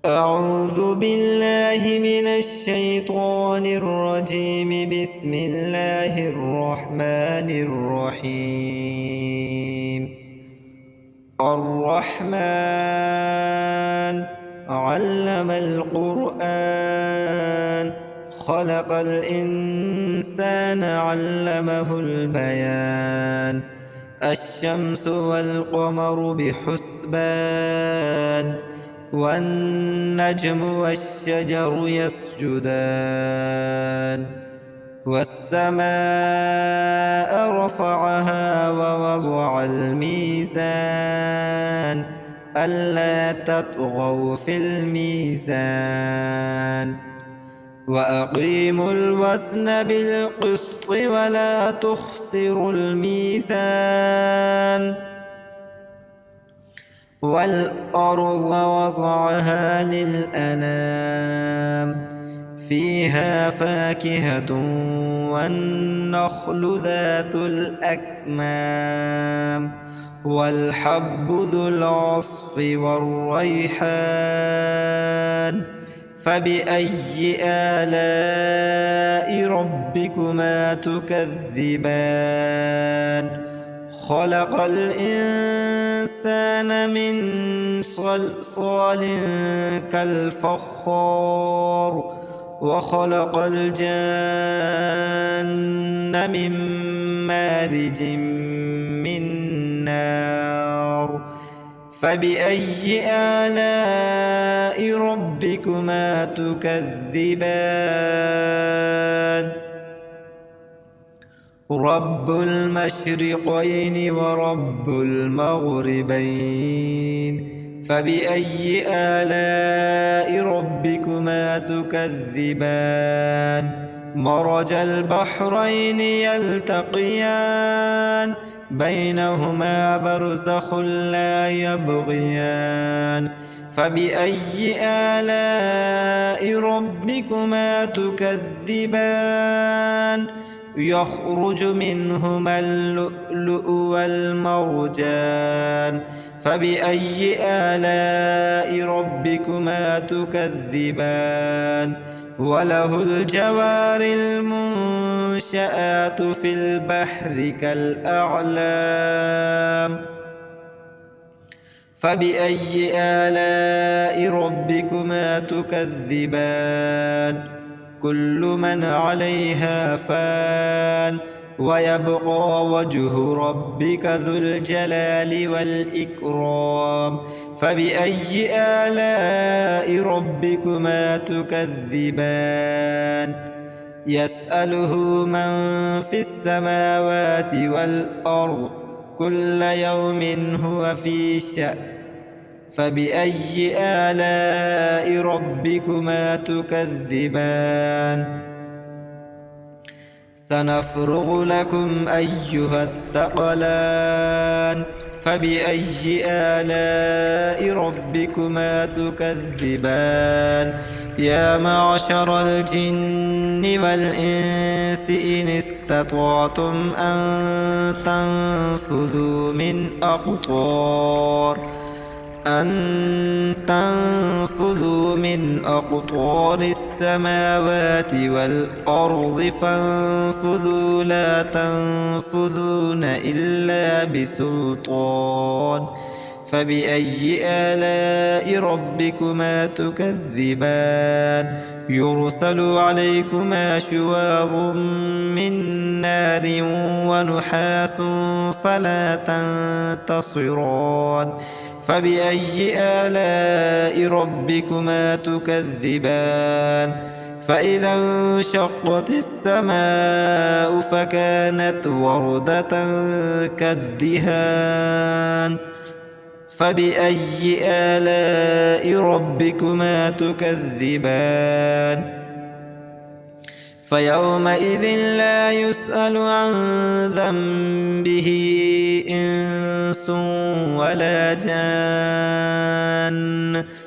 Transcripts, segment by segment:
أعوذ بالله من الشيطان الرجيم. بسم الله الرحمن الرحيم. الرحمن علم القرآن، خلق الإنسان علمه البيان. الشمس والقمر بحسبان، والنجم والشجر يسجدان. والسماء رفعها ووضع الميزان، ألا تطغوا في الميزان. وأقيموا الوزن بالقسط ولا تخسروا الميزان. والأرض وضعها للأنام، فيها فاكهة والنخل ذات الأكمام، والحب ذو العصف والريحان. فبأي آلاء ربكما تكذبان؟ خلق الإنسان من صلصال كالفخار، وخلق الجن من مارج من نار. فبأي آلاء ربكما تكذبان؟ رب المشرقين ورب المغربين. فبأي آلاء ربكما تكذبان؟ مرج البحرين يلتقيان، بينهما برزخ لا يبغيان. فبأي آلاء ربكما تكذبان؟ يخرج منهما اللؤلؤ والمرجان. فبأي آلاء ربكما تكذبان؟ وله الجوار المنشآت في البحر كالأعلام. فبأي آلاء ربكما تكذبان؟ كل من عليها فان، ويبقى وجه ربك ذو الجلال والإكرام. فبأي آلاء ربكما تكذبان؟ يسأله من في السماوات والأرض، كل يوم هو في شأن. فبأي آلاء ربكما تكذبان؟ سنفرغ لكم أيها الثقلان. فبأي آلاء ربكما تكذبان؟ يا معشر الجن والإنس إن استطعتم أن تنفذوا من أقطار السماوات والأرض فانفذوا لا تنفذون إلا بسلطان. فبأي آلاء ربكما تكذبان؟ يرسل عليكما شواظ من نار ونحاس فلا تنتصران. فبأي آلاء ربكما تكذبان؟ فإذا انشقت السماء فكانت وردة كالدهان. فبأي آلاء ربكما تكذبان؟ فيومئذ لا يسأل عن ذنبه إنس ولا جان.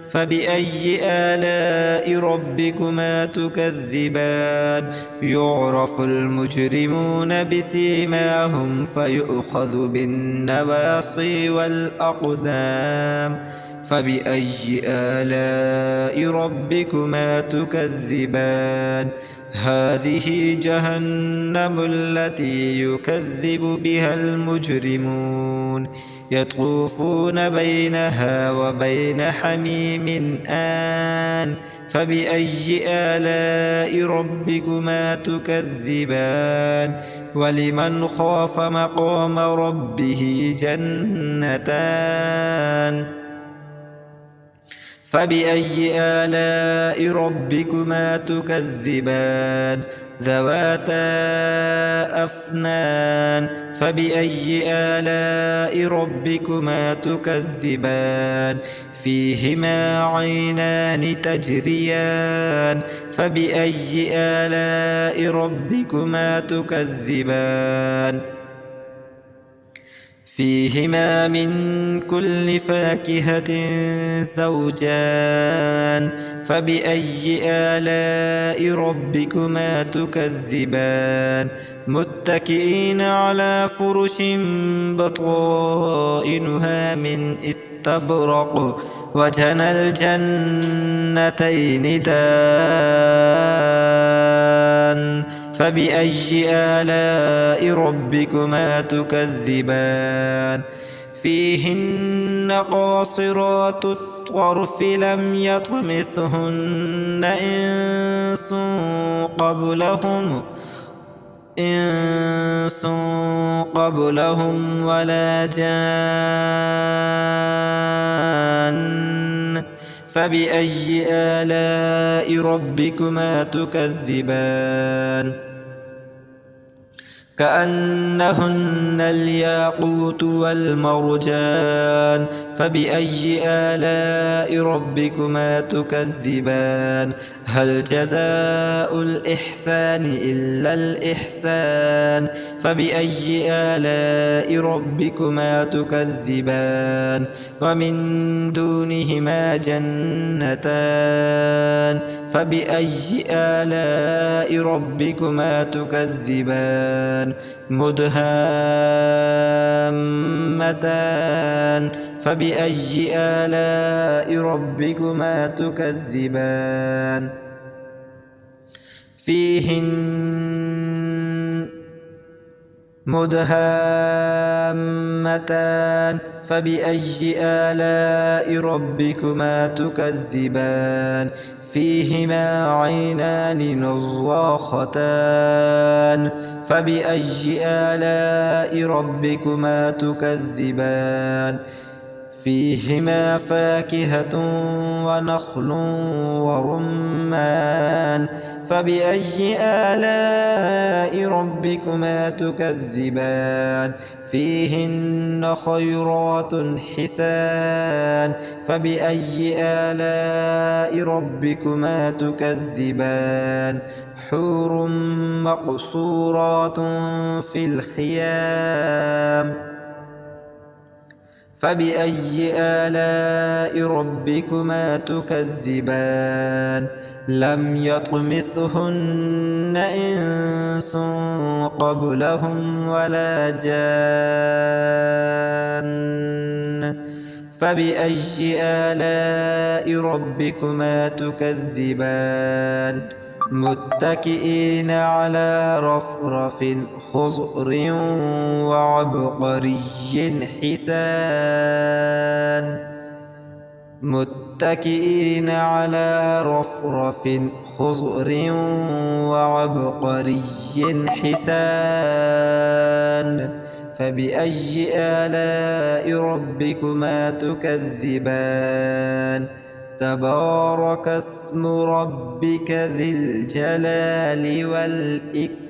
فبأي آلاء ربكما تكذبان؟ يعرف المجرمون بسيماهم فيؤخذ بالنواصي والأقدام. فبأي آلاء ربكما تكذبان هذه جهنم التي يكذب بها المجرمون يطوفون بينها وبين حميم آن فبأي آلاء ربكما تكذبان ولمن خاف مقام ربه جنتان فبأي آلاء ربكما تكذبان ذواتا أفنان فبأي آلاء ربكما تكذبان فيهما عينان تجريان فبأي آلاء ربكما تكذبان فيهما من كل فاكهة زوجان فبأي آلاء ربكما تكذبان متكئين على فرش بطائنها من استبرق وجنى الجنتين دان فبأي آلاء ربكما تكذبان فيهن قاصرات الطرف لم يطمثهن إنس قبلهم ولا جان فبأي آلاء ربكما تكذبان كأنهن الياقوت والمرجان فبأي آلاء ربكما تكذبان هل جزاء الإحسان إلا الإحسان فبأي آلاء ربكما تكذبان ومن دونهما جنتان فبأي آلاء ربكما تكذبان مدهامتان فبأي آلاء ربكما تكذبان فيهن مدهامتان فبأي آلاء ربكما تكذبان فيهما عينان نضاختان فبأي آلاء ربكما تكذبان فيهما فاكهة ونخل ورمان فبأي آلاء ربكما تكذبان فيهن خيرات حسان فبأي آلاء ربكما تكذبان حور مقصورات في الخيام فبأي آلاء ربكما تكذبان لم يطمثهن إنس قبلهم ولا جان فبأي آلاء ربكما تكذبان متكئين على رفرف خضر وعبقري حسان متكئين على رفرف خضر وعبقري حسان فبأي آلاء ربكما تكذبان تبارك اسم ربك ذي الجلال والإكرام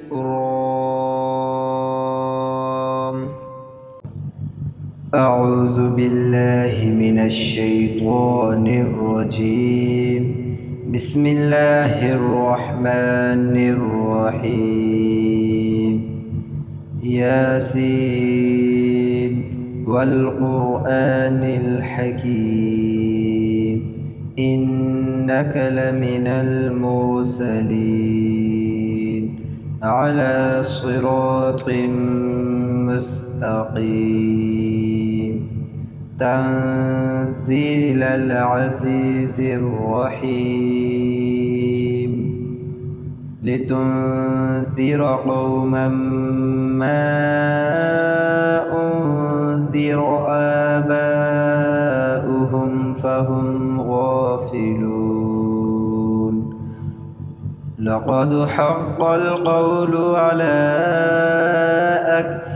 أعوذ بالله من الشيطان الرجيم بسم الله الرحمن الرحيم ياسين والقرآن الحكيم إنك لمن المرسلين على صراط مستقيم تنزيل العزيز الرحيم لتنذر قوما ما أنذر آباؤهم فهم غافلون لقد حق القول على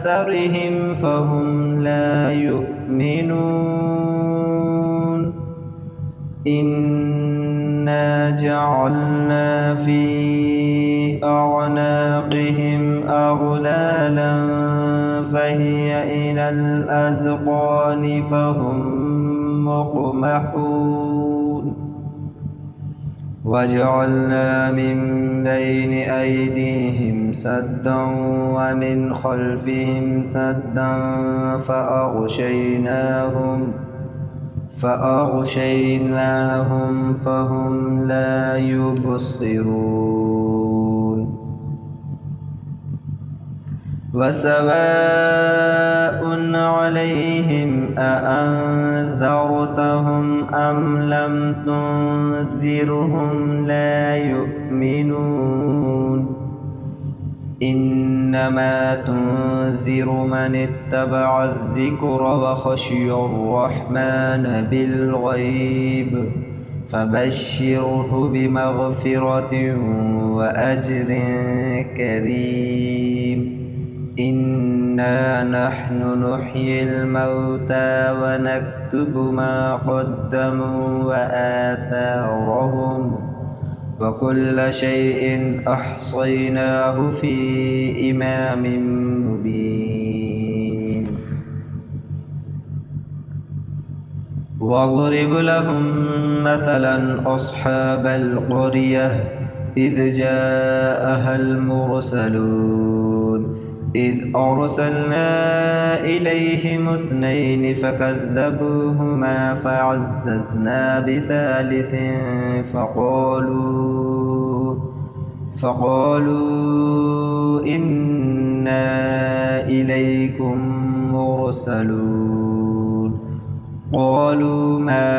أكثرهم فهم لا يؤمنون إنا جعلنا في أعناقهم أغلالا فهي إلى الأذقان فهم مقمحون وجعلنا من بين أيديهم سدا ومن خلفهم سدا فأغشيناهم فهم لا يبصرون وسواء عليهم أأنذرتهم أم لم تنذرهم لا يؤمنون إنما تنذر من اتبع الذكر وخشي الرحمن بالغيب فبشره بمغفرة وأجر كريم إنا نحن نحيي الموتى ونكتب ما قدموا وآثارهم وكل شيء أحصيناه في إمام مبين واضرب لهم مثلا أصحاب القرية إذ جاءها المرسلون إذ أرسلنا إليهم 2 فكذبوهما فعززنا بثالث فقالوا إنا إليكم مرسلون قالوا ما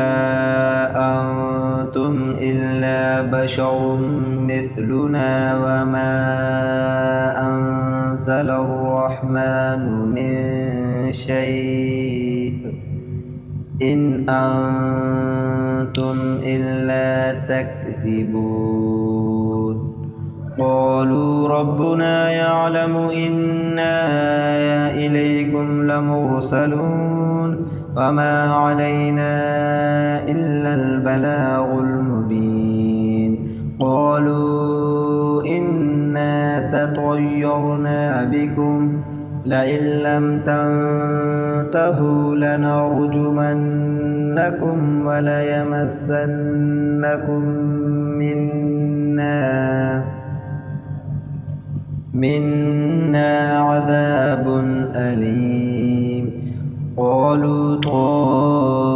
أنتم إلا بشر مثلنا وما أنزل الرحمن من شيء إن أنتم إلا تكذبون قالوا ربنا يعلم إنا إليكم لمرسلون وما علينا إلا البلاغ المبين قالوا إنا تطيرنا بكم لئن لم تنتهوا لنرجمنكم وليمسنكم منا عذاب أليم قالوا طائركم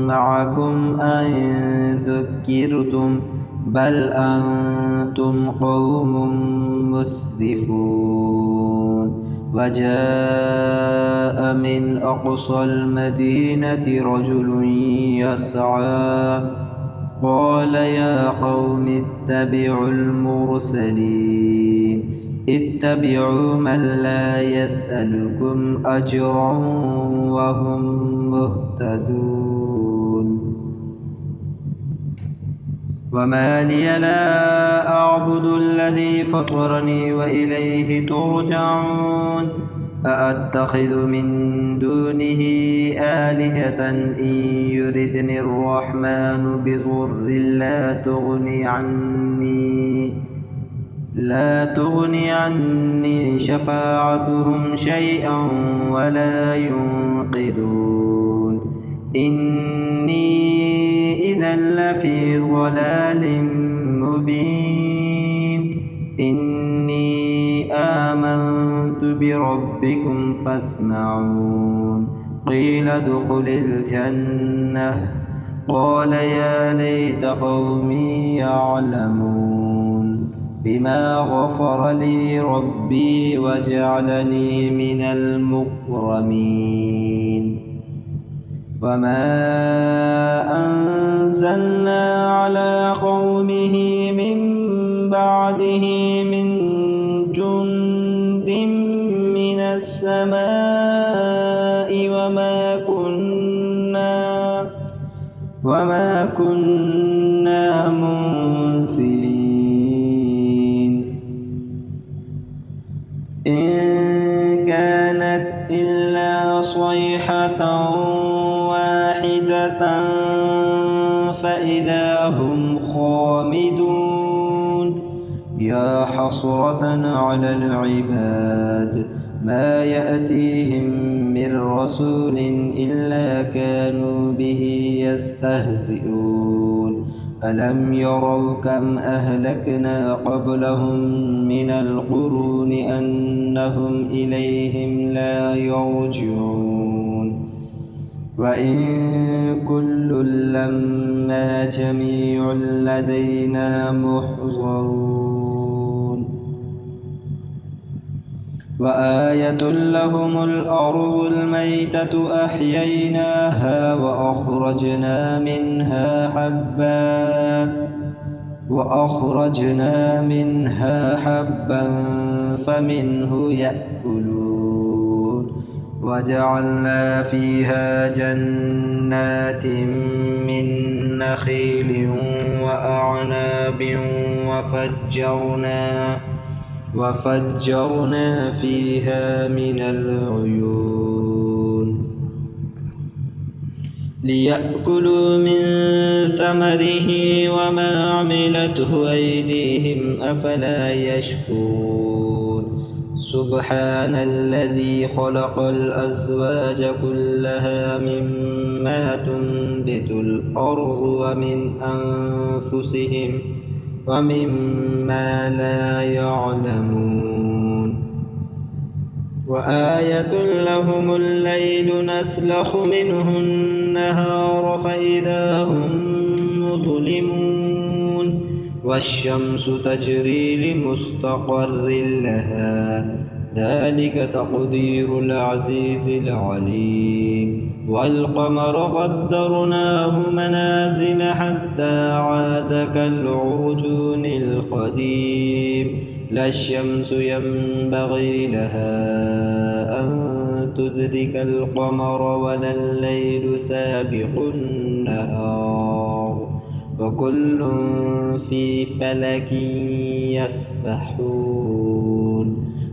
معكم أئن ذكرتم بل أنتم قوم مسرفون وجاء من أقصى المدينة رجل يسعى قال يا قوم اتبعوا المرسلين اتبعوا من لا يسألكم أجرا وهم مهتدون وما لي لا أعبد الذي فطرني وإليه ترجعون أأتخذ من دونه آلهة إن يردني الرحمن بضر لا تغني عني شفاعتهم شيئا ولا ينقذون إني إذا لفي ضلال مبين إني آمنت بربكم فاسمعون قيل ادخل الجنة قال يا ليت قومي يعلمون بما غفر لي ربي وجعلني من المكرمين وما أنزلنا على قومه من بعده من جند من السماء وما كنا منزلين إن كانت إلا صيحة واحدة فإذا هم خامدون يا حسرة على العباد ما يأتيهم من رسول إلا كانوا به يستهزئون ألم يروا كم أهلكنا قبلهم من القرون أنهم إليهم لا يرجعون وإن كل لما جميع لدينا محضرون وآية لهم الأرض الميتة أحييناها وأخرجنا منها حبا فمنه يأكلون وجعلنا فيها جنات من نخيل وأعناب وفجرنا فيها من العيون ليأكلوا من ثمره وما عملته أيديهم أفلا يشكرون سبحان الذي خلق الأزواج كلها مما تنبت الأرض ومن أنفسهم ومما لا يعلمون وآية لهم الليل نسلخ منه النهار فإذا هم مظلمون والشمس تجري لمستقر لها ذلك تقدير العزيز العليم والقمر قدرناه منازل حتى عاد كالعرجون القديم لا الشمس ينبغي لها أن تدرك القمر ولا الليل سابق النهار وكل في فلك يسبحون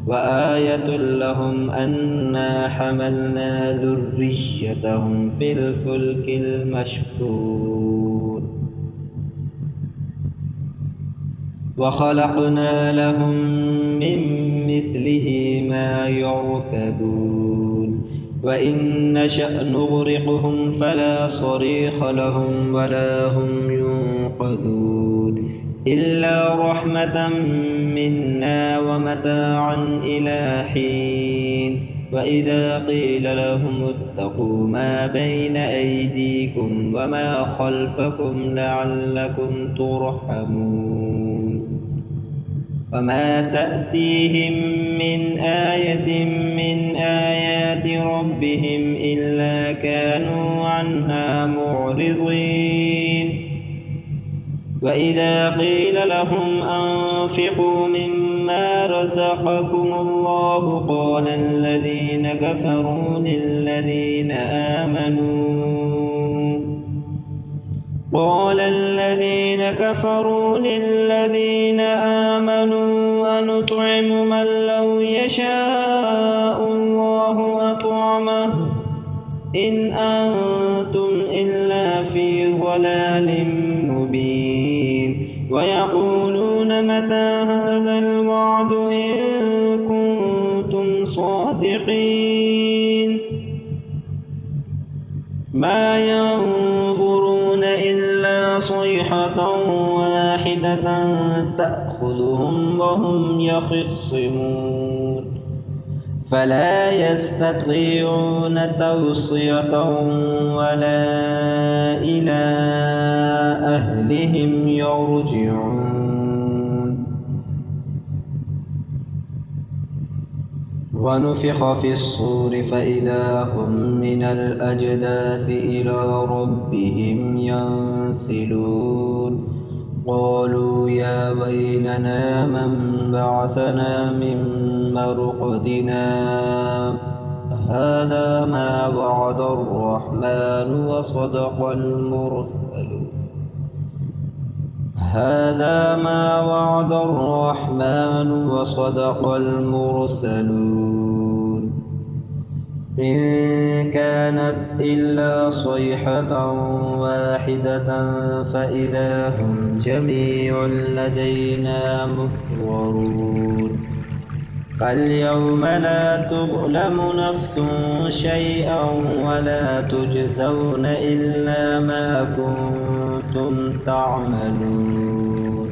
وآية لهم أنا حملنا ذريتهم في الفلك المشحون وخلقنا لهم من مثله ما يركبون وإن نشأ نغرقهم فلا صريخ لهم ولا هم ينقذون إلا رحمة منا ومتاعا إلى حين وإذا قيل لهم اتقوا ما بين أيديكم وما خلفكم لعلكم ترحمون وما تأتيهم من آية من آيات ربهم إلا كانوا عنها معرضين وإذا قيل لهم أنفقوا مما رزقكم الله قال الذين كفروا للذين آمنوا أنطعم من لو يشاء الله أطعمه إن أنتم إلا في ضلال مبين ويقولون متى هذا الوعد إن كنتم صادقين ما ينظرون إلا صيحة واحدة تأخذهم وهم يخصمون فلا يستطيعون توصية ولا إلى أهلهم يرجعون ونفخ في الصور فإذا هم من الأجداث إلى ربهم ينسلون قالوا يا ويلنا من بعثنا من مرقدنا هذا ما وعد الرحمن وصدق المرسلون هذا ما وعد الرحمن وصدق المرسلون إن كانت إلا صيحة واحدة فإذا هم جميع لدينا محضرون فاليوم لا تظلم نفس شيئا ولا تجزون إلا ما كنتم تعملون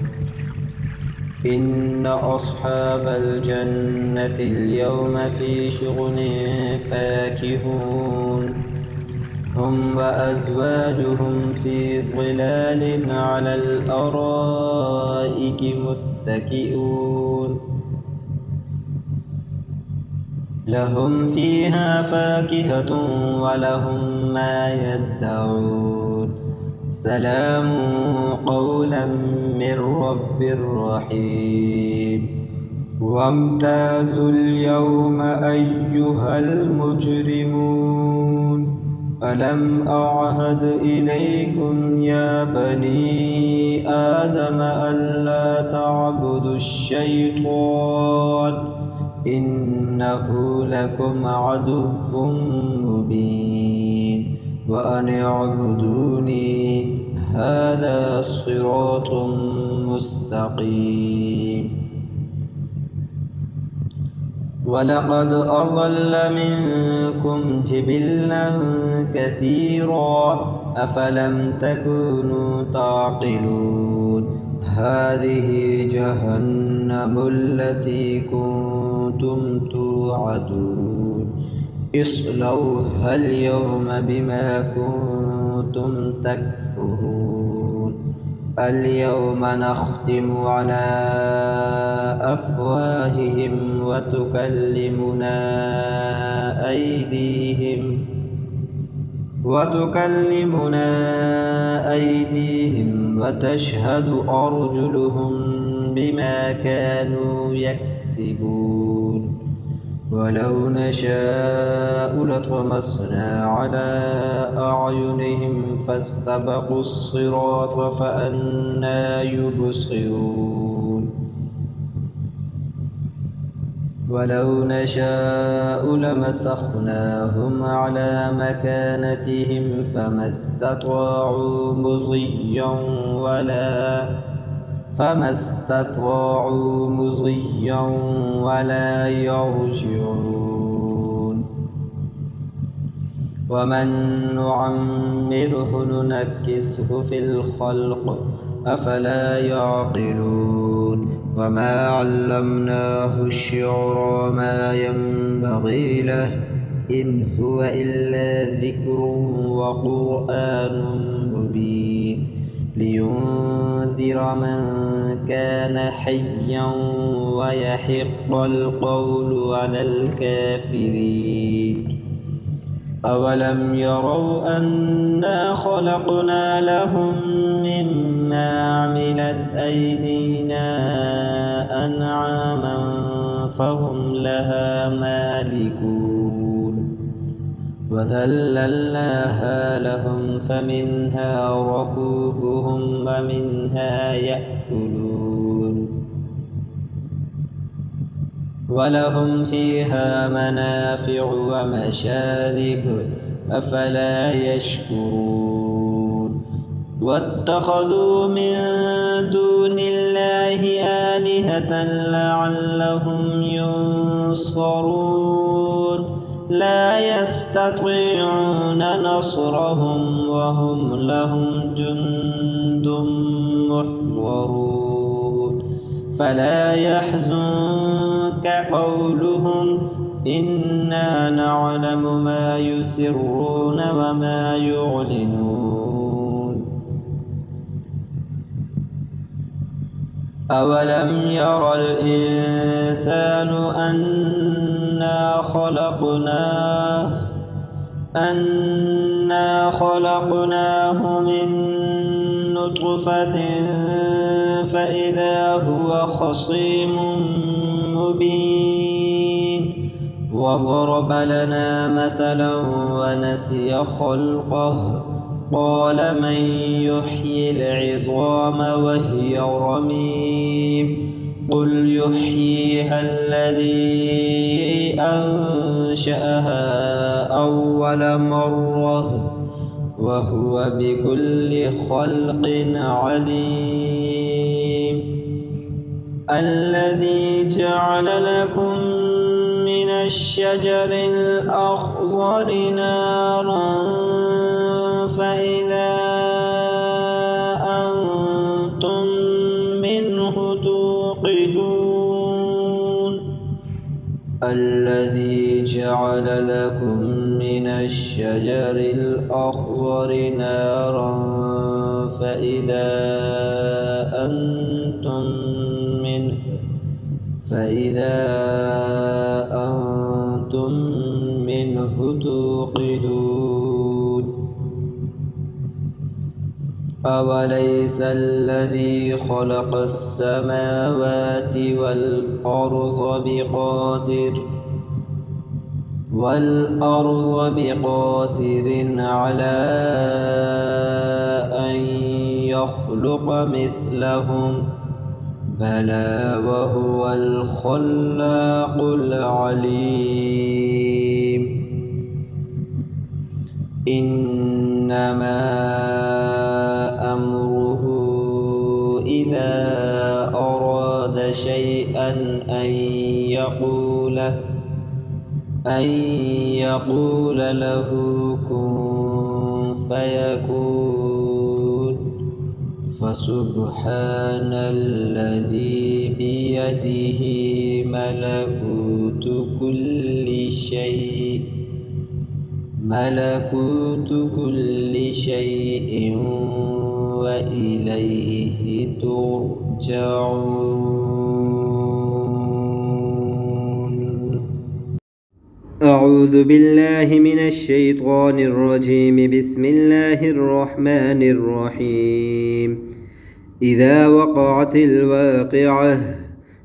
إن أصحاب الجنة اليوم في شغل فاكهون هم وأزواجهم في ظلال على الأرائك متكئون لهم فيها فاكهة ولهم ما يدعون سلام قولا من رب رحيم وامتازوا اليوم أيها المجرمون ألم أعهد إليكم يا بني آدم ألا تعبدوا الشيطان إنه لكم عدو مبين وأن اعبدوني هذا صراط مستقيم ولقد أضل منكم جبلا كثيرا أفلم تكونوا تعقلون هذه جهنم التي كنتم توعدون اصلوها اليوم بما كنتم تكفرون اليوم نختم على أفواههم وتكلمنا أيديهم وتشهد أرجلهم بما كانوا يكسبون ولو نشاء لطمسنا على أعينهم فاستبقوا الصراط فأنى يبصرون ولو نشاء لمسخناهم على مكانتهم فما استطاعوا مضيا ولا يرجعون ومن نعمره ننكسه في الخلق أفلا يعقلون وما علمناه الشعر ما ينبغي له إن هو إلا ذكر وقرآن مبين لينذر من كان حيا ويحق القول على الكافرين أولم يروا أنا خلقنا لهم مما عملت أيدينا أنعاما فهم لها مالكون وذللناها لهم فمنها ركوبهم ومنها يأكلون ولهم فيها منافع ومشارب أفلا يشكرون واتخذوا من دون الله آلهة لعلهم ينصرون لا يستطيعون نصرهم وهم لهم جند محضرون فلا يحزنك قولهم إنا نعلم ما يسرون وما يعلنون أولم ير الإنسان أنا أنا خلقناه من نطفة فإذا هو خصيم مبين وضرب لنا مثلا ونسي خلقه قال من يحيي العظام وهي رميم قل يحييها الذي أنشأها أول مرة وهو بكل خلق عليم الذي جعل لكم من الشجر الأخضر نارا فإذا أنتم منه توقدون الذي جعل لكم من الشجر الأخضر نارا فإذا أنتم منه توقدون أوليس الذي خلق السماوات والأرض بقادر على أن يخلق مثلهم بلى وهو الخلاق العليم إنما أمره إذا أراد شيئا أن يقول له كن فيكون فسبحان الذي بيده ملكوت كل شيء وإليه ترجعون. أعوذ بالله من الشيطان الرجيم. بسم الله الرحمن الرحيم. إذا وقعت الواقعة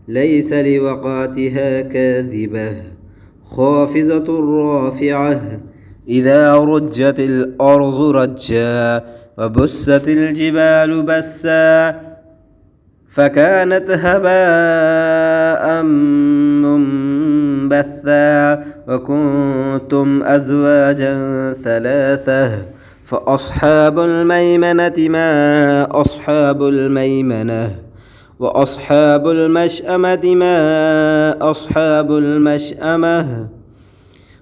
ليس لوقعتها كاذبة خافضة رافعة إذا رجت الأرض رجا وبست الجبال بسا فكانت هباء منبثا وكنتم أزواجا ثلاثة فأصحاب الميمنة ما أصحاب الميمنة وأصحاب المشأمة ما أصحاب المشأمة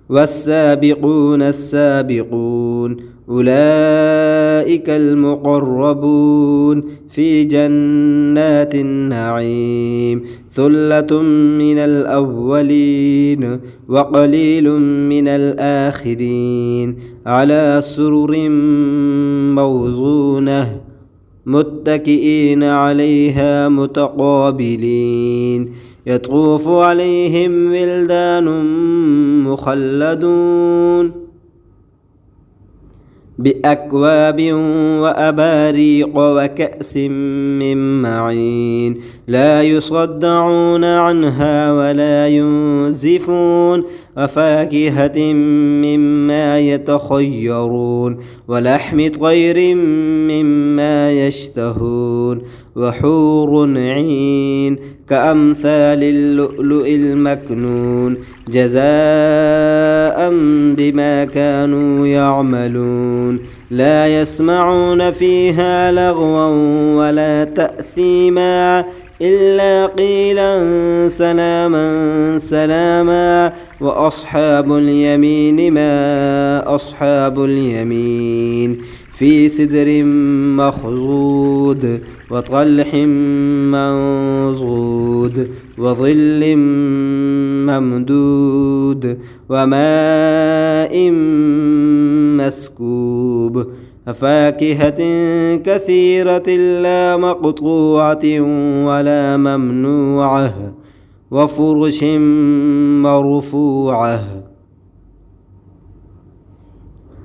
والسابقون السابقون أولئك المقربون في جنات النعيم ثلة من الأولين وقليل من الآخرين على سرر موضونة متكئين عليها متقابلين يطوف عليهم ولدان مخلدون بأكواب وأباريق وكأس من معين لا يصدعون عنها ولا ينزفون وفاكهة مما يتخيرون ولحم طير مما يشتهون وحور عين كأمثال اللؤلؤ المكنون جزاء بما كانوا يعملون لا يسمعون فيها لغوا ولا تأثيما إلا قيلا سلاما سلاما وأصحاب اليمين ما أصحاب اليمين في سدر مخضود وطلح منضود وظل ممدود وماء مسكوب وفاكهة كثيرة لا مقطوعة ولا ممنوعة وفرش مرفوعة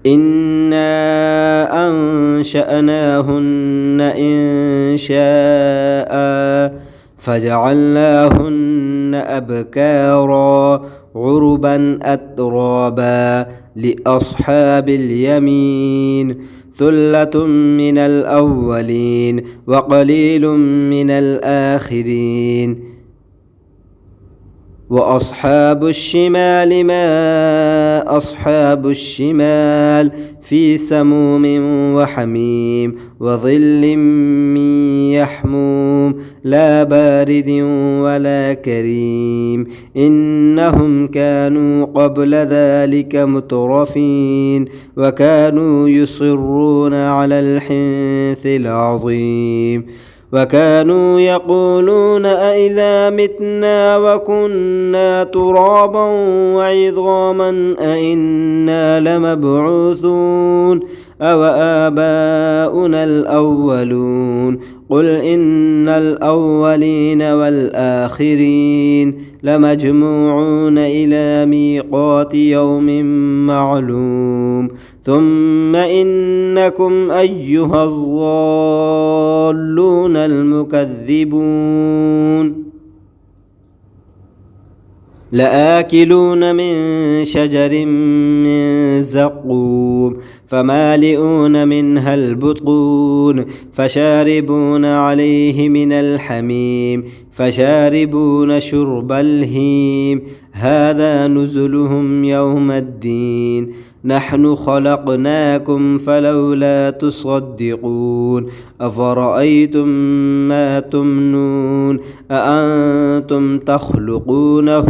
إنا أنشأناهن إنشاء فجعلناهن أبكارا عربا أترابا لأصحاب اليمين ثلة من الأولين وقليل من الآخرين وأصحاب الشمال ما أصحاب الشمال في سموم وحميم وظل من يحموم لا بارد ولا كريم إنهم كانوا قبل ذلك مترفين وكانوا يصرون على الحنث العظيم وكانوا يقولون أئذا متنا وكنا ترابا وعظاما أئنا لمبعوثون أو آباؤنا الأولون قل إن الأولين والآخرين لمجموعون إلى ميقات يوم معلوم ثم إنكم أيها الضالون المكذبون لآكلون من شجر من زقوم فمالئون منها البطون فشاربون عليه من الحميم فشاربون شرب الهيم هذا نزلهم يوم الدين نحن خلقناكم فلولا تصدقون أفرأيتم ما تمنون أأنتم تخلقونه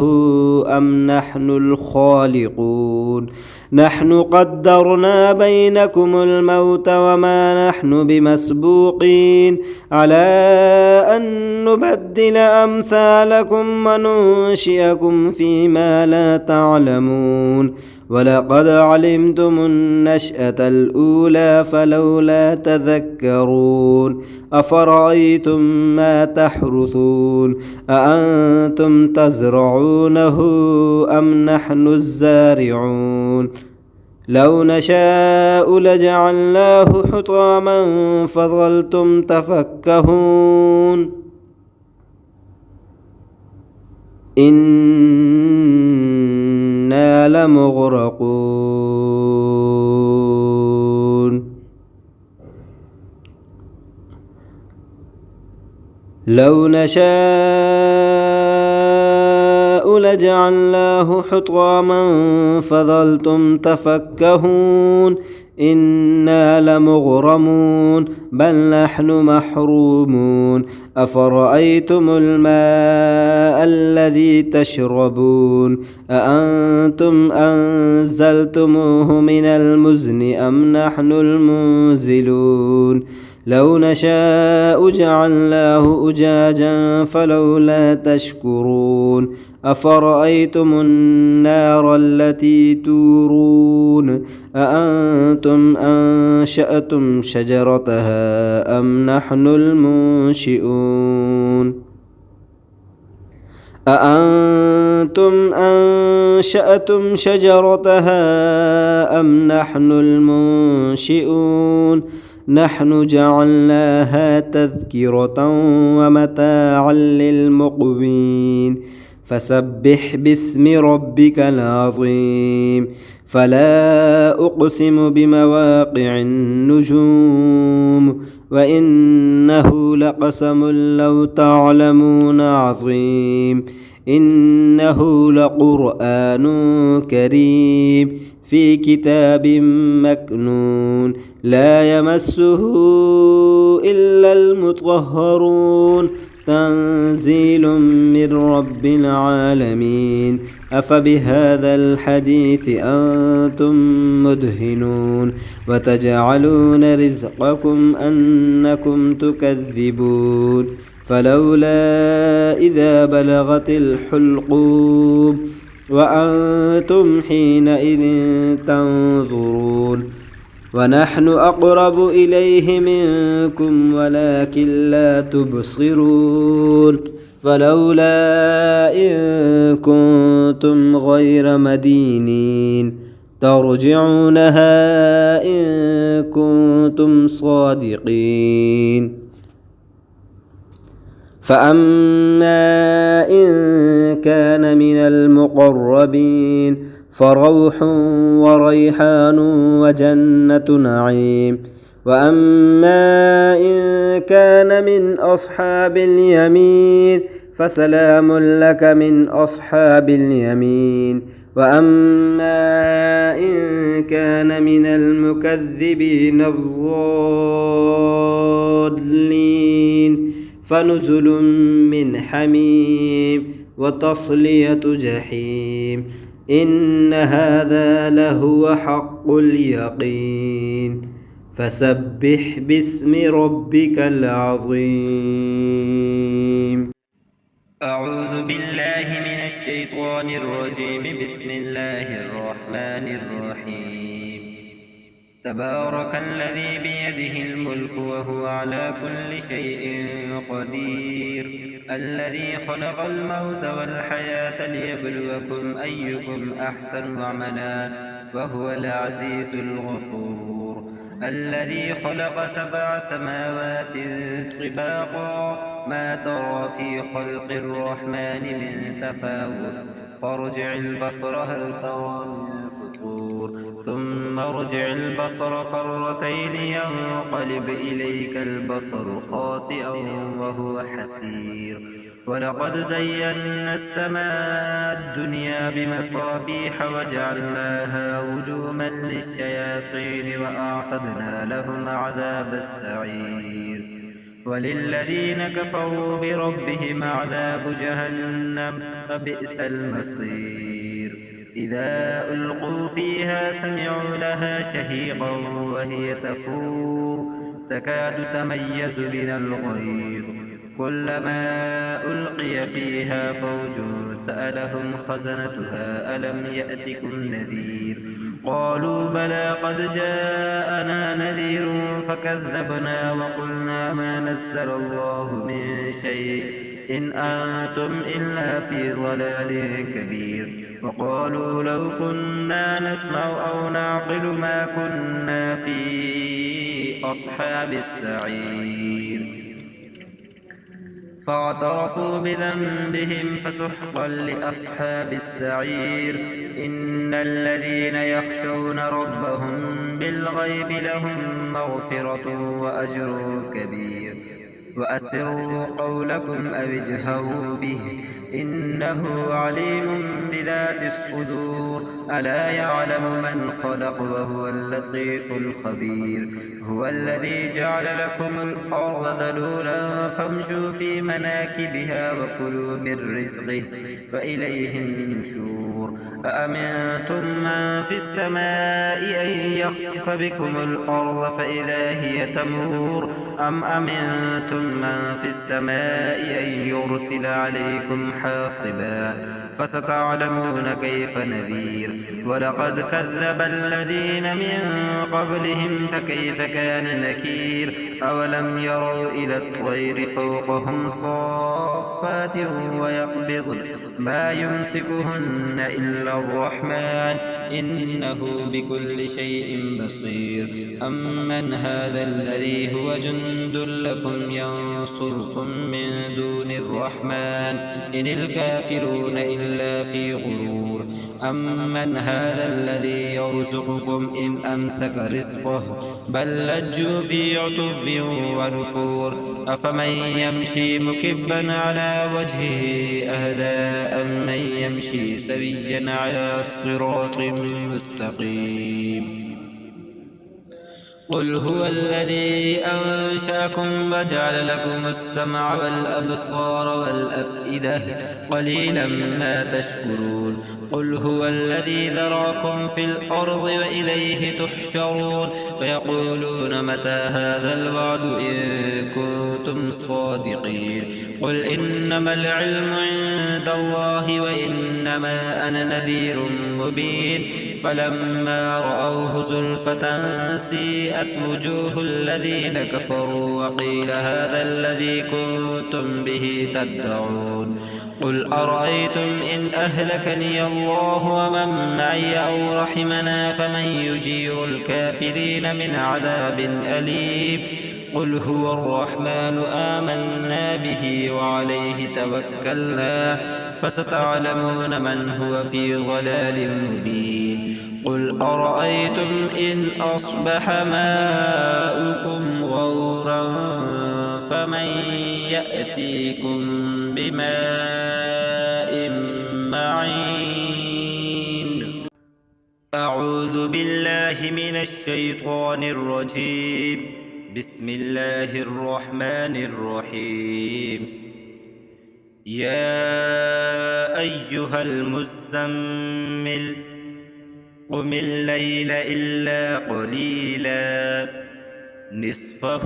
أم نحن الخالقون نحن قدرنا بينكم الموت وما نحن بمسبوقين على أن نبدل أمثالكم وننشئكم فيما لا تعلمون ولقد علمتم النشأة الأولى فلولا تذكرون أفرأيتم ما تحرثون أأنتم تزرعونه أم نحن الزارعون لو نشاء لجعلناه حطاما فظلتم تفكهون إنا لمغرقون لو نشاء لجعلناه حطاما فظلتم تفكهون إنا لمغرمون بل نحن محرومون أفرأيتم الماء الذي تشربون أأنتم أنزلتموه من المزن أم نحن المنزلون لو نشاء جعلناه أجاجا فلولا تشكرون أفرأيتم النار التي تورون أأنتم أنشأتم شجرتها أم نحن المنشئون أأنتم أنشأتم شجرتها أم نحن المنشئون نحن جعلناها تذكرة ومتاعا للمقوين فسبح باسم ربك العظيم فلا أقسم بمواقع النجوم وإنه لقسم لو تعلمون عظيم إنه لقرآن كريم في كتاب مكنون لا يمسه إلا المطهرون تنزيل من رب العالمين أفبهذا الحديث أنتم مدهنون وتجعلون رزقكم أنكم تكذبون فلولا إذا بلغت الحلقوم وأنتم حينئذ تنظرون ونحن أقرب إليه منكم ولكن لا تبصرون فلولا إن كنتم غير مدينين ترجعونها إن كنتم صادقين. فأما إن كان من المقربين فروح وريحان وجنة نعيم. وأما إن كان من أصحاب اليمين فسلام لك من أصحاب اليمين. وأما إن كان من المكذبين الضالين فنزل من حميم وتصلية جحيم. إن هذا لهو حق اليقين. فسبح باسم ربك العظيم. أعوذ بالله من الشيطان الرجيم. بسم الله الرحمن الرحيم. تبارك الذي بيده الملك وهو على كل شيء قدير. الذي خلق الموت والحياة ليبلوكم أيكم أحسن عملا وهو العزيز الغفور. الذي خلق 7 سماوات طباقا ما ترى في خلق الرحمن من تفاوت فارجع البصر هل ترى من فطور ثم ارجع البصر كرتين ينقلب إليك البصر خاسئا وهو حسير. ولقد زينا السماء الدنيا بمصابيح وجعلناها رجوما للشياطين وأعتدنا لهم عذاب السعير. وللذين كفروا بربهم عذاب جهنم وبئس المصير. إذا ألقوا فيها سمعوا لها شهيقا وهي تفور تكاد تميز من الغيظ كلما ألقي فيها فوج سألهم خزنتها ألم يأتكم نذير قالوا بلى قد جاءنا نذير فكذبنا وقلنا ما نزل الله من شيء إن أنتم إلا في ضلال كبير. وقالوا لو كنا نسمع أو نعقل ما كنا في أصحاب السعير. فاعترفوا بذنبهم فسحقا لأصحاب السعير. إن الذين يخشون ربهم بالغيب لهم مغفرة وأجر كبير. وأسروا قولكم أو اجهروا به إنه عليم بذات الصدور. ألا يعلم من خلق وهو اللطيف الخبير. هو الذي جعل لكم الأرض ذلولا فامشوا في مناكبها وكلوا من رزقه وإليه النشور. أأمنتم من في السماء أن يخسف بكم الأرض فإذا هي تمور أم أمنتم من في السماء أن يرسل عليكم حاصبا فستعلمون كيف نذير. ولقد كذب الذين من قبلهم فكيف كان نكير. أولم يروا إلى الطير فوقهم صافات ويقبضن ما يمسكهن إلا الرحمن إنه بكل شيء بصير. أمن هذا الذي هو جند لكم ينصركم من دون الرحمن إن الكافرون إلا في غرور. أمن هذا الذي يرزقكم إن أمسك رزقه بل لجوا في عتب ونفور. أفمن يمشي مكبا على وجهه أهدى أمن يمشي سويا على صراط مستقيم. قل هو الذي أنشأكم وجعل لكم السمع والأبصار والأفئدة قليلا ما تشكرون. قل هو الذي ذراكم في الأرض وإليه تحشرون. ويقولون متى هذا الوعد إن كنتم صادقين. قل إنما العلم عند الله وإنما أنا نذير مبين. فلما رأوه زلفة سيئت وجوه الذين كفروا وقيل هذا الذي كنتم به تدعون قل أرأيتم إن أهلكني الله ومن معي أو رحمنا فمن يجير الكافرين من عذاب أليم قل هو الرحمن آمنا به وعليه توكلنا فستعلمون من هو في ضلال مبين قل أرأيتم إن أصبح ماؤكم غورا فمن يأتيكم بماء معين أعوذ بالله من الشيطان الرجيم بسم الله الرحمن الرحيم يا أيها المزمل قم الليل إلا قليلا نصفه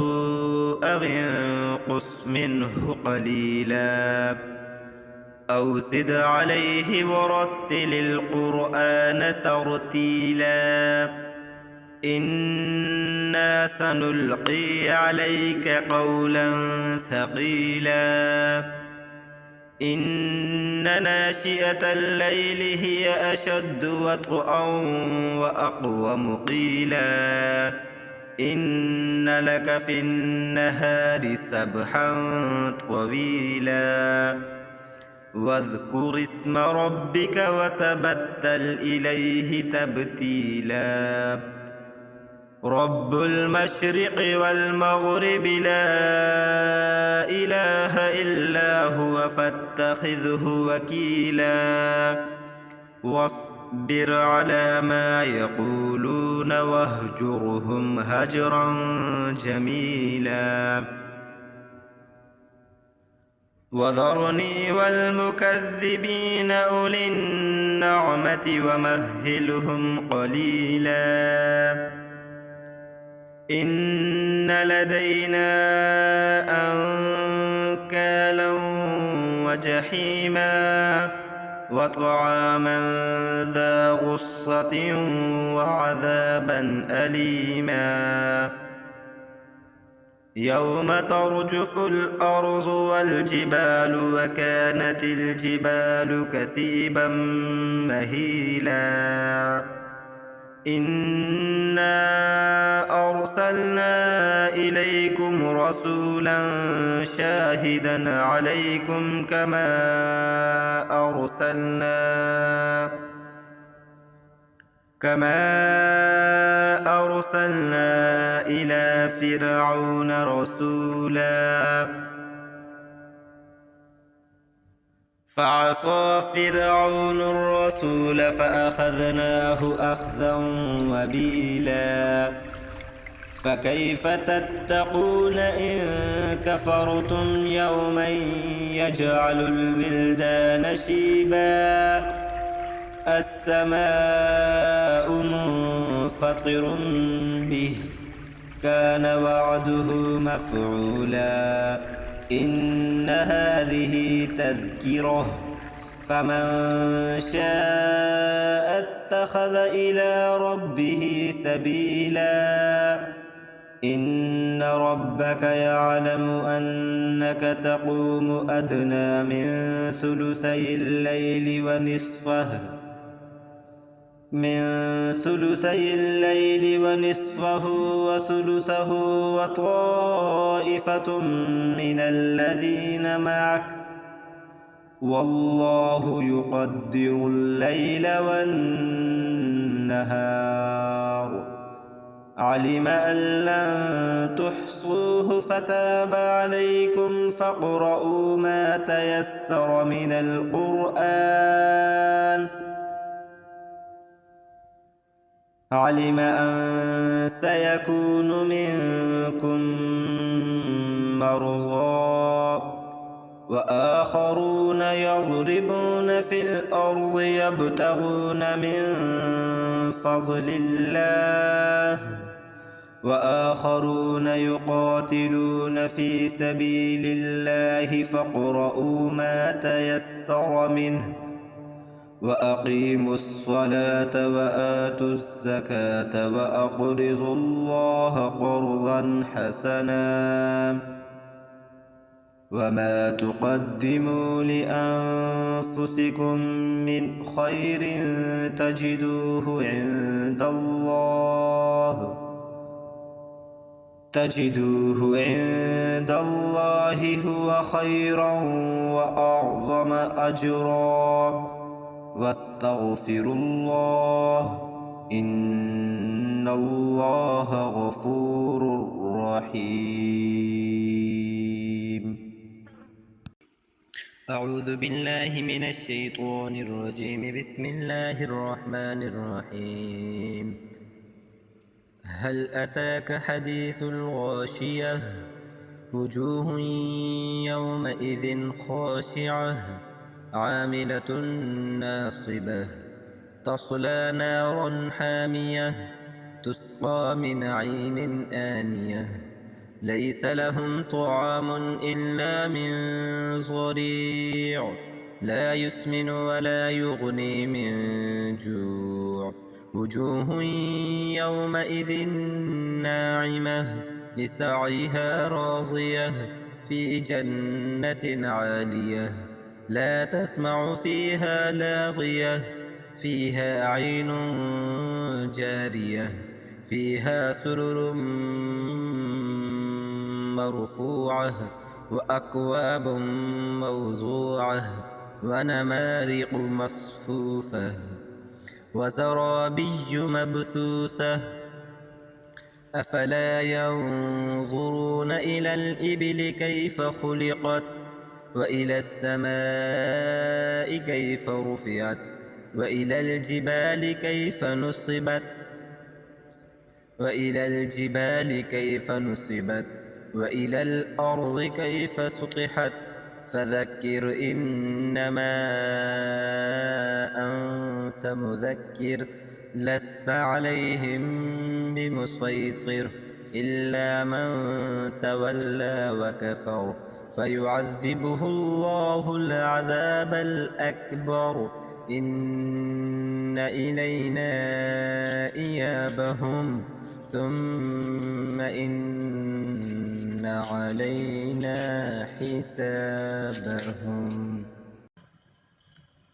أو انقص منه قليلا أو زد عليه ورتل القرآن ترتيلا إنا سنلقي عليك قولا ثقيلا إن ناشئة الليل هي أشد وطئا وأقوم قيلا إن لك في النهار سبحا طويلا واذكر اسم ربك وتبتل إليه تبتيلا رب المشرق والمغرب لا إله إلا هو فاتخذه وكيلا واصبر على ما يقولون واهجرهم هجرا جميلا وذرني والمكذبين أولي النعمة ومهلهم قليلا إن لدينا أنكالا وجحيما وطعاما ذا غصة وعذابا أليما يوم ترجف الأرض والجبال وكانت الجبال كثيبا مهيلا إنا أرسلنا إليكم رسولا شاهدا عليكم كما أرسلنا إلى فرعون رسولا فعصى فرعون الرسول فأخذناه أخذا وبيلا فكيف تتقون إن كفرتم يوما يجعل الولدان شيبا السماء منفطر به كان وعده مفعولا إن هذه تذكرة فمن شاء اتخذ إلى ربه سبيلا إن ربك يعلم أنك تقوم أدنى من ثلثي الليل ونصفه وثلثه وطائفة من الذين معك والله يقدر الليل والنهار علم أن لن تحصوه فتاب عليكم فاقرؤوا ما تيسر من القرآن علم أن سيكون منكم مرضى وآخرون يضربون في الأرض يبتغون من فضل الله وآخرون يقاتلون في سبيل الله فاقرؤوا ما تيسر منه وأقيموا الصلاة وآتوا الزكاة وأقرضوا الله قرضا حسنا وما تقدموا لأنفسكم من خير تجدوه عند الله هو خيرا وأعظم أجرا واستغفروا الله إن الله غفور رحيم. أعوذ بالله من الشيطان الرجيم. بسم الله الرحمن الرحيم. هل أتاك حديث الغاشية وجوه يومئذ خاشعة عاملة ناصبة تصلى نارا حامية تسقى من عين آنية ليس لهم طعام إلا من ضريع لا يسمن ولا يغني من جوع وجوه يومئذ ناعمة لسعيها راضية في جنة عالية لا تسمع فيها لاغية فيها عين جارية فيها سرر مرفوعة وأكواب موضوعة ونمارق مصفوفة وزرابي مبثوثة أفلا ينظرون إلى الإبل كيف خلقت وإلى السماء كيف رفعت وإلى الجبال كيف نصبت وإلى الأرض كيف سطحت فذكر إنما أنت مذكر لست عليهم بمسيطر إلا من تولى وكفر فيعذبه الله العذاب الأكبر إن إلينا إيابهم ثم إن علينا حسابهم.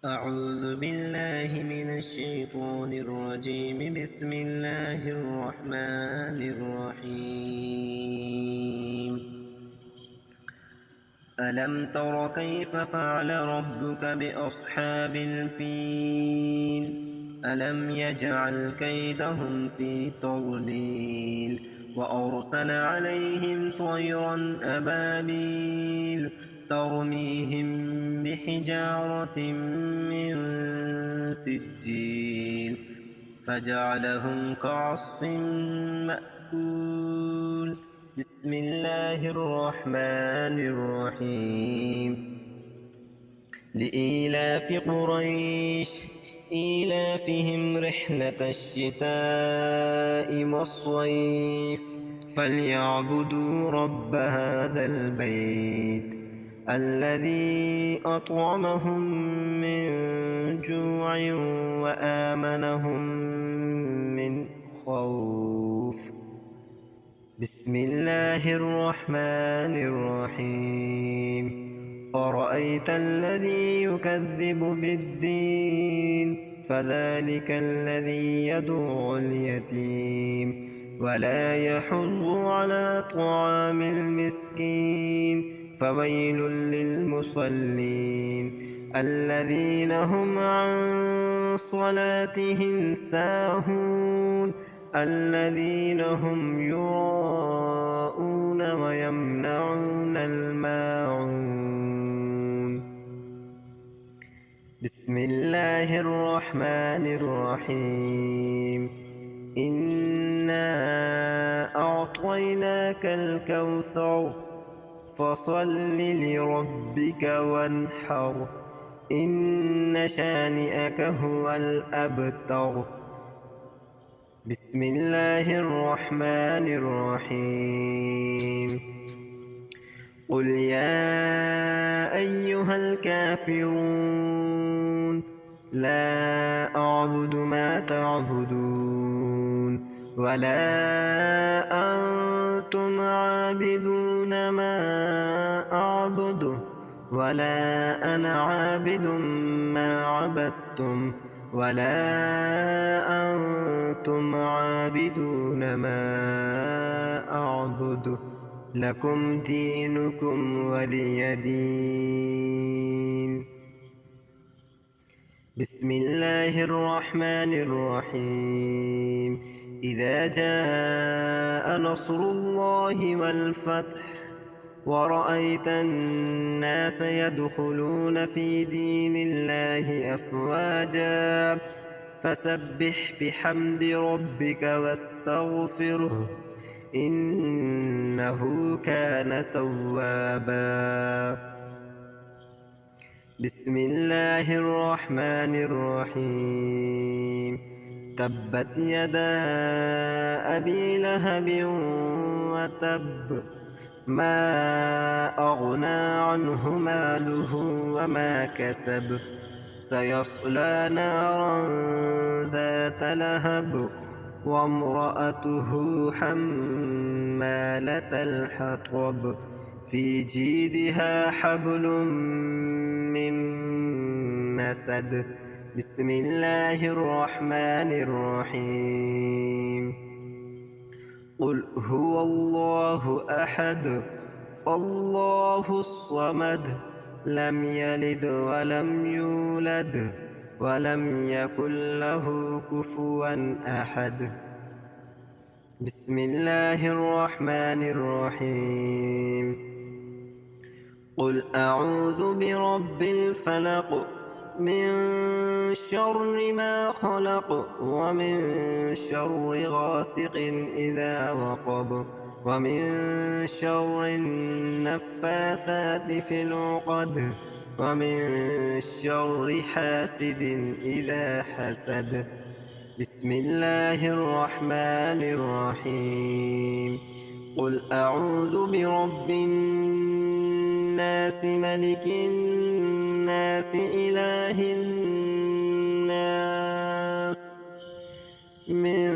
أعوذ بالله من الشيطان الرجيم. بسم الله الرحمن الرحيم. ألم تر كيف فعل ربك بأصحاب الفيل ألم يجعل كيدهم في تضليل وأرسل عليهم طيرا أبابيل ترميهم بحجارة من سجيل فجعلهم كعصف مأكول. بسم الله الرحمن الرحيم. لإيلاف قريش إيلافهم رحلة الشتاء والصيف فليعبدوا رب هذا البيت الذي أطعمهم من جوع وآمنهم من خوف. بسم الله الرحمن الرحيم. أرأيت الذي يكذب بالدين فذلك الذي يدعو اليتيم ولا يحض على طعام المسكين فويل للمصلين الذين هم عن صلاتهم ساهون الذين هم يراءون ويمنعون الماعون. بسم الله الرحمن الرحيم. إنا أعطيناك الكوثر فصل لربك وانحر إن شانئك هو الأبتر. بسم الله الرحمن الرحيم. قل يا أيها الكافرون لا أعبد ما تعبدون ولا أنتم عابدون ما أعبد ولا أنا عابد ما عبدتم ولا أنتم عابدون ما أعبد لكم دينكم ولي دين. بسم الله الرحمن الرحيم. إذا جاء نصر الله والفتح ورأيت الناس يدخلون في دين الله أفواجا فسبح بحمد ربك واستغفره إنه كان توابا. بسم الله الرحمن الرحيم. تبت يدا أبي لهب وتب ما أغنى عنه ماله وما كسب سيصلى نارا ذات لهب وامرأته حمالة الحطب في جيدها حبل من مسد. بسم الله الرحمن الرحيم. قل هو الله أحد الله الصمد لم يلد ولم يولد ولم يكن له كفوا أحد. بسم الله الرحمن الرحيم. قل أعوذ برب الفلق من شر ما خلق ومن شر غاسق إذا وقب ومن شر النفاثات في العقد ومن شر حاسد إذا حسد. بسم الله الرحمن الرحيم. قل أعوذ برب الناس ملك الناس إله الناس من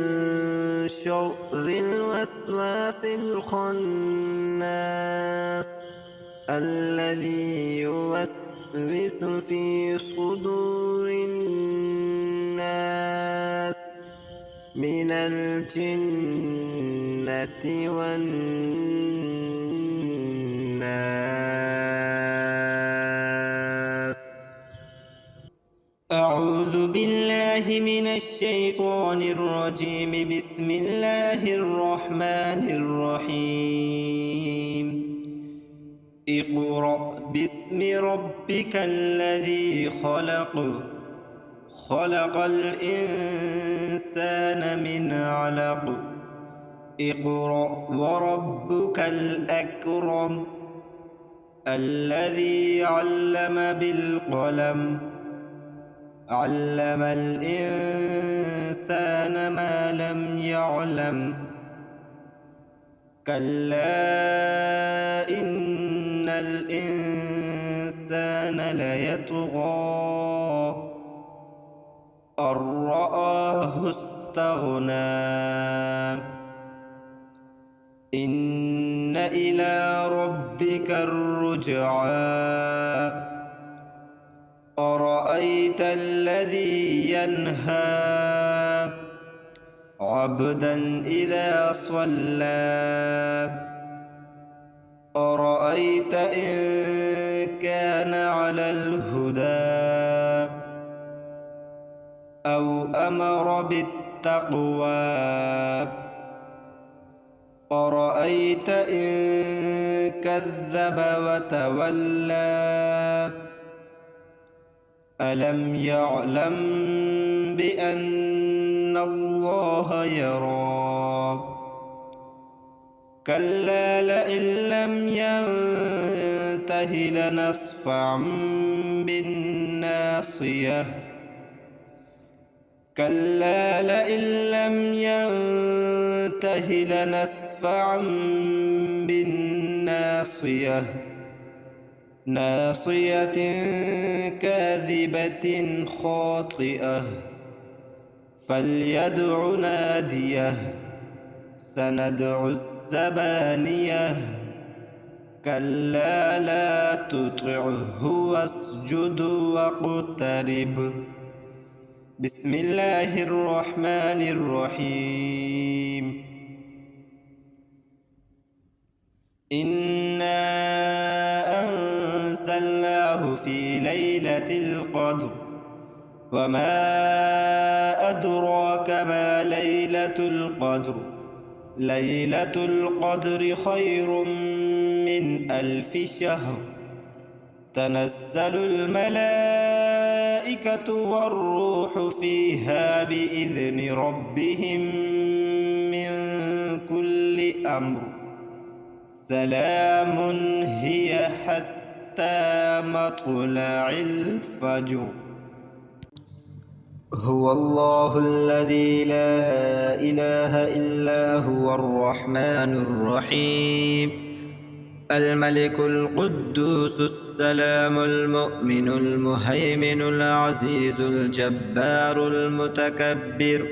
شر الوسواس الخناس الذي يوسوس في صدور الناس من الجنة والناس. أعوذ بالله من الشيطان الرجيم. بسم الله الرحمن الرحيم. اقرأ باسم ربك الذي خلق خلق الإنسان من علق اقرأ وربك الأكرم الذي علم بالقلم علم الإنسان ما لم يعلم كلا إن الإنسان ليطغى أن رآه استغنى إن إلى ربك الرجعى أرأيت الذي ينهى عبدا إذا صلى أرأيت إن كان على الهدى أو أمر بالتقوى أرأيت إن كذب وتولى ألم يعلم بأن الله يرى كلا لئن لم ينته لنصفعا بالناصية كلا لئن لم ينته لنصفعا بالناصية ناصية كاذبة خاطئة فليدع ناديه سندع الزبانية كلا لا تطعه واسجد واقترب. بسم الله الرحمن الرحيم. إنا أنزلناه في ليلة القدر وما أدراك ما ليلة القدر ليلة القدر خير من 1000 شهر تنزل الملائكة والروح فيها بإذن ربهم من كل أمر سلام هي حتى مطلع الفجر. هو الله الذي لا إله إلا هو الرحمن الرحيم الملك القدوس السلام المؤمن المهيمن العزيز الجبار المتكبر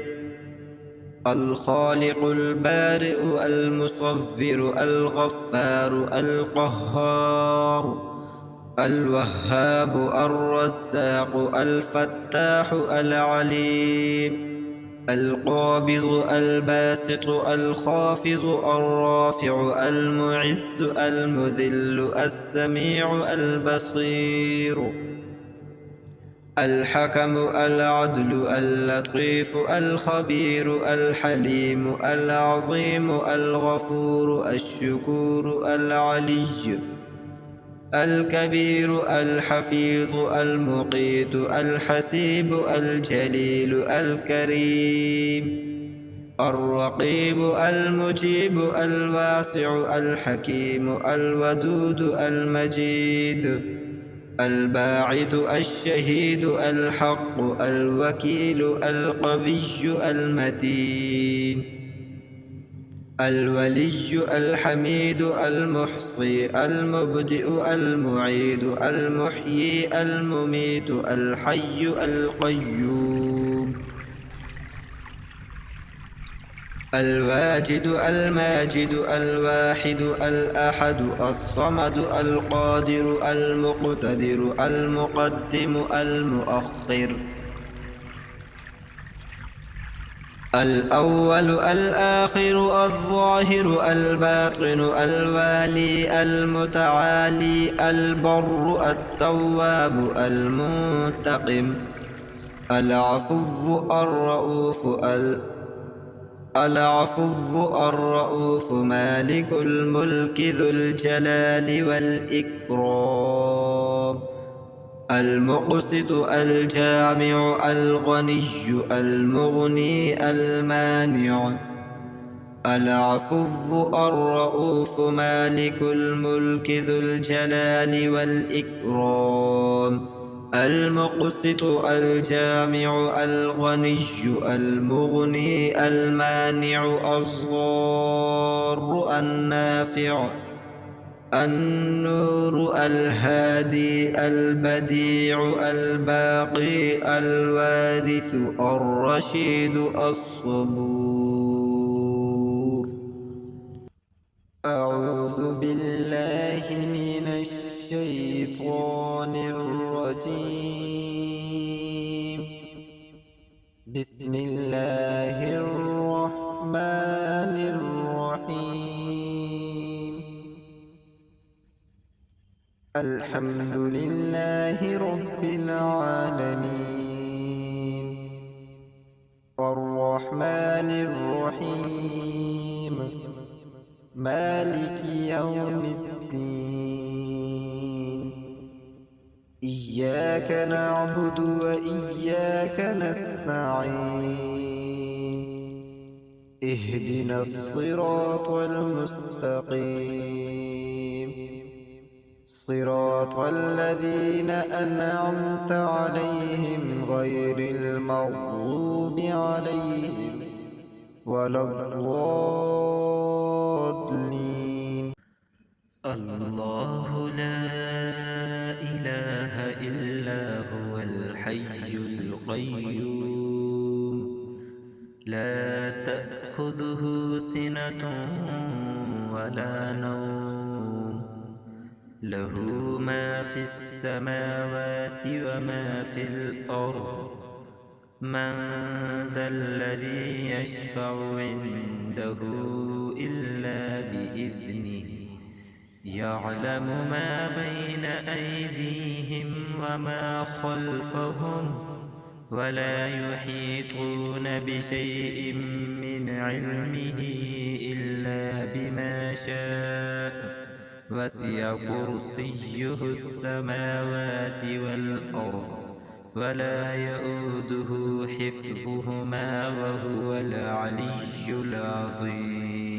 الخالق البارئ المصور الغفار القهار الوهاب الرزاق الفتاح العليم القابض الباسط الخافض الرافع المعز المذل السميع البصير الحكم العدل اللطيف الخبير الحليم العظيم الغفور الشكور العلي الكبير الحفيظ المقيت الحسيب الجليل الكريم الرقيب المجيب الواسع الحكيم الودود المجيد الباعث الشهيد الحق الوكيل القوي المتين الولي الحميد المحصي المبدئ المعيد المحيي المميت الحي القيوم الواجد الماجد الواحد الأحد الصمد القادر المقتدر المقدم المؤخر الأول الآخر الظاهر الباطن الوالي المتعالي البر التواب المنتقم العفو الرؤوف مالك الملك ذو الجلال والإكرام المقسط الجامع الغني المغني المانع العفو الرؤوف مالك الملك ذو الجلال والإكرام المقسط الجامع الغني المغني المانع الضار النافع النور الهادي البديع الباقي الوارث الرشيد الصبور. أعوذ بالله من الشيطان الرجيم. بسم الله الرحمن الرحيم. الحمد لله رب العالمين الرحمن الرحيم مالك يوم الدين إياك نعبد وإياك نستعين اهدنا الصراط المستقيم صراط الذين أنعمت عليهم غير المغضوب عليهم ولا الضالين. الله لا القيوم لا تأخذه سنة ولا نوم له ما في السماوات وما في الأرض من ذا الذي يشفع عنده إلا بإذنه يعلم ما بين أيديهم وما خلفهم ولا يحيطون بشيء من علمه إلا بما شاء وسع كرسيه السماوات والأرض ولا يؤوده حفظهما وهو العلي العظيم